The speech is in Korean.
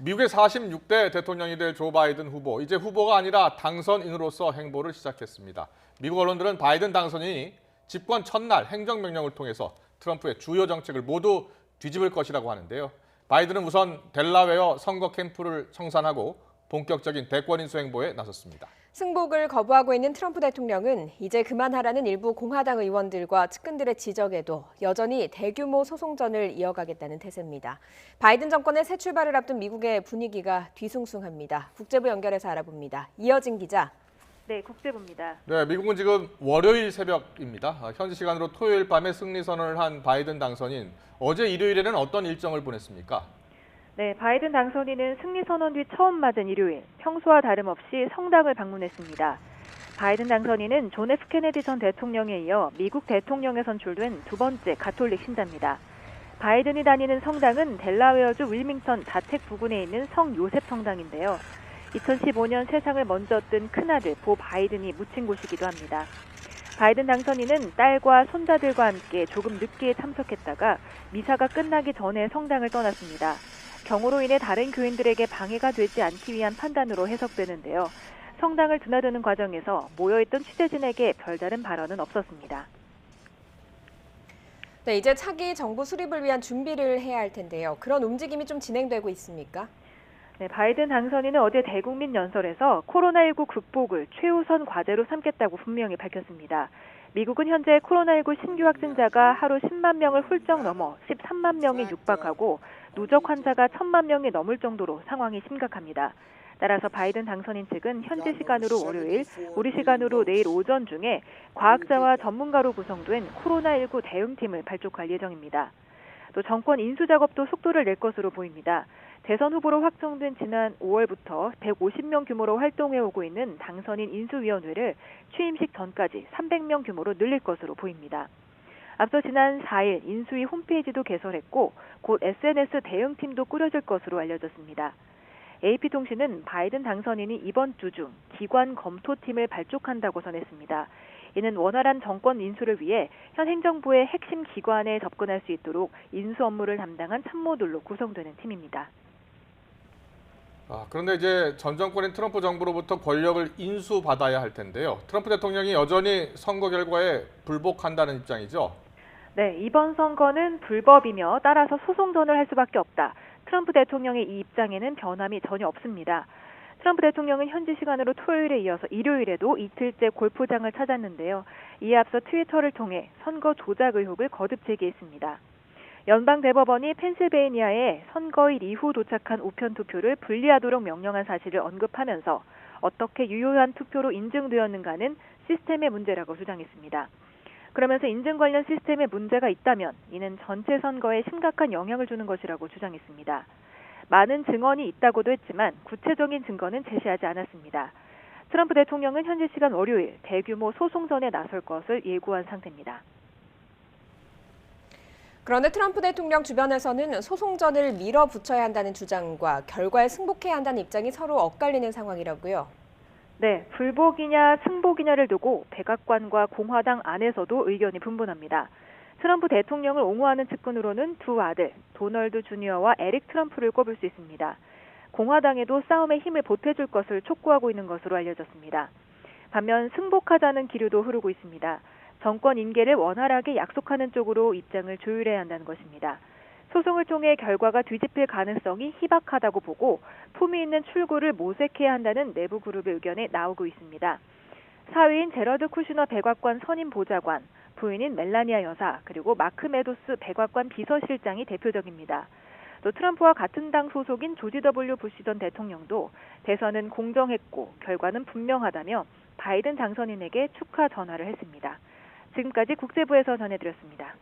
미국의 46대 대통령이 될 조 바이든 후보, 이제 후보가 아니라 당선인으로서 행보를 시작했습니다. 미국 언론들은 바이든 당선인이 집권 첫날 행정명령을 통해서 트럼프의 주요 정책을 모두 뒤집을 것이라고 하는데요. 바이든은 우선 델라웨어 선거 캠프를 청산하고 본격적인 대권 인수 행보에 나섰습니다. 승복을 거부하고 있는 트럼프 대통령은 이제 그만하라는 일부 공화당 의원들과 측근들의 지적에도 여전히 대규모 소송전을 이어가겠다는 태세입니다. 바이든 정권의 새 출발을 앞둔 미국의 분위기가 뒤숭숭합니다. 국제부 연결해서 알아봅니다. 이어진 기자. 네, 국제부입니다. 네, 미국은 지금 월요일 새벽입니다. 현지 시간으로 토요일 밤에 승리 선언을 한 바이든 당선인, 어제 일요일에는 어떤 일정을 보냈습니까? 네, 바이든 당선인은 승리 선언 뒤 처음 맞은 일요일, 평소와 다름없이 성당을 방문했습니다. 바이든 당선인은 존 F 케네디 전 대통령에 이어 미국 대통령에 선출된 두 번째 가톨릭 신자입니다. 바이든이 다니는 성당은 델라웨어주 윌밍턴 자택 부근에 있는 성 요셉 성당인데요. 2015년 세상을 먼저 뜬 큰아들 보 바이든이 묻힌 곳이기도 합니다. 바이든 당선인은 딸과 손자들과 함께 조금 늦게 참석했다가 미사가 끝나기 전에 성당을 떠났습니다. 경호로 인해 다른 교인들에게 방해가 되지 않기 위한 판단으로 해석되는데요. 성당을 드나드는 과정에서 모여있던 취재진에게 별다른 발언은 없었습니다. 네, 이제 차기 정부 수립을 위한 준비를 해야 할 텐데요. 그런 움직임이 좀 진행되고 있습니까? 네, 바이든 당선인은 어제 대국민 연설에서 코로나19 극복을 최우선 과제로 삼겠다고 분명히 밝혔습니다. 미국은 현재 코로나19 신규 확진자가 하루 10만 명을 훌쩍 넘어 13만 명에 육박하고 누적 환자가 1,000만 명이 넘을 정도로 상황이 심각합니다. 따라서 바이든 당선인 측은 현지 시간으로 월요일, 우리 시간으로 내일 오전 중에 과학자와 전문가로 구성된 코로나19 대응팀을 발족할 예정입니다. 또 정권 인수 작업도 속도를 낼 것으로 보입니다. 대선 후보로 확정된 지난 5월부터 150명 규모로 활동해오고 있는 당선인 인수위원회를 취임식 전까지 300명 규모로 늘릴 것으로 보입니다. 앞서 지난 4일 인수위 홈페이지도 개설했고 곧 SNS 대응팀도 꾸려질 것으로 알려졌습니다. AP통신은 바이든 당선인이 이번 주 중 기관 검토팀을 발족한다고 전했습니다. 이는 원활한 정권 인수를 위해 현 행정부의 핵심 기관에 접근할 수 있도록 인수 업무를 담당한 참모들로 구성되는 팀입니다. 그런데 이제 전 정권인 트럼프 정부로부터 권력을 인수받아야 할 텐데요. 트럼프 대통령이 여전히 선거 결과에 불복한다는 입장이죠. 네, 이번 선거는 불법이며 따라서 소송전을 할 수밖에 없다. 트럼프 대통령의 이 입장에는 변함이 전혀 없습니다. 트럼프 대통령은 현지 시간으로 토요일에 이어서 일요일에도 이틀째 골프장을 찾았는데요. 이에 앞서 트위터를 통해 선거 조작 의혹을 거듭 제기했습니다. 연방대법원이 펜실베이니아에 선거일 이후 도착한 우편 투표를 분리하도록 명령한 사실을 언급하면서 어떻게 유효한 투표로 인증되었는가는 시스템의 문제라고 주장했습니다. 그러면서 인증 관련 시스템에 문제가 있다면 이는 전체 선거에 심각한 영향을 주는 것이라고 주장했습니다. 많은 증언이 있다고도 했지만 구체적인 증거는 제시하지 않았습니다. 트럼프 대통령은 현지 시간 월요일 대규모 소송전에 나설 것을 예고한 상태입니다. 그런데 트럼프 대통령 주변에서는 소송전을 밀어붙여야 한다는 주장과 결과에 승복해야 한다는 입장이 서로 엇갈리는 상황이라고요. 네, 불복이냐 승복이냐를 두고 백악관과 공화당 안에서도 의견이 분분합니다. 트럼프 대통령을 옹호하는 측근으로는 두 아들, 도널드 주니어와 에릭 트럼프를 꼽을 수 있습니다. 공화당에도 싸움의 힘을 보태줄 것을 촉구하고 있는 것으로 알려졌습니다. 반면 승복하자는 기류도 흐르고 있습니다. 정권 인계를 원활하게 약속하는 쪽으로 입장을 조율해야 한다는 것입니다. 소송을 통해 결과가 뒤집힐 가능성이 희박하다고 보고 품위 있는 출구를 모색해야 한다는 내부 그룹의 의견이 나오고 있습니다. 사위인 제러드 쿠시너 백악관 선임 보좌관, 부인인 멜라니아 여사, 그리고 마크 메도스 백악관 비서실장이 대표적입니다. 또 트럼프와 같은 당 소속인 조지 W 부시 전 대통령도 대선은 공정했고 결과는 분명하다며 바이든 당선인에게 축하 전화를 했습니다. 지금까지 국제부에서 전해드렸습니다.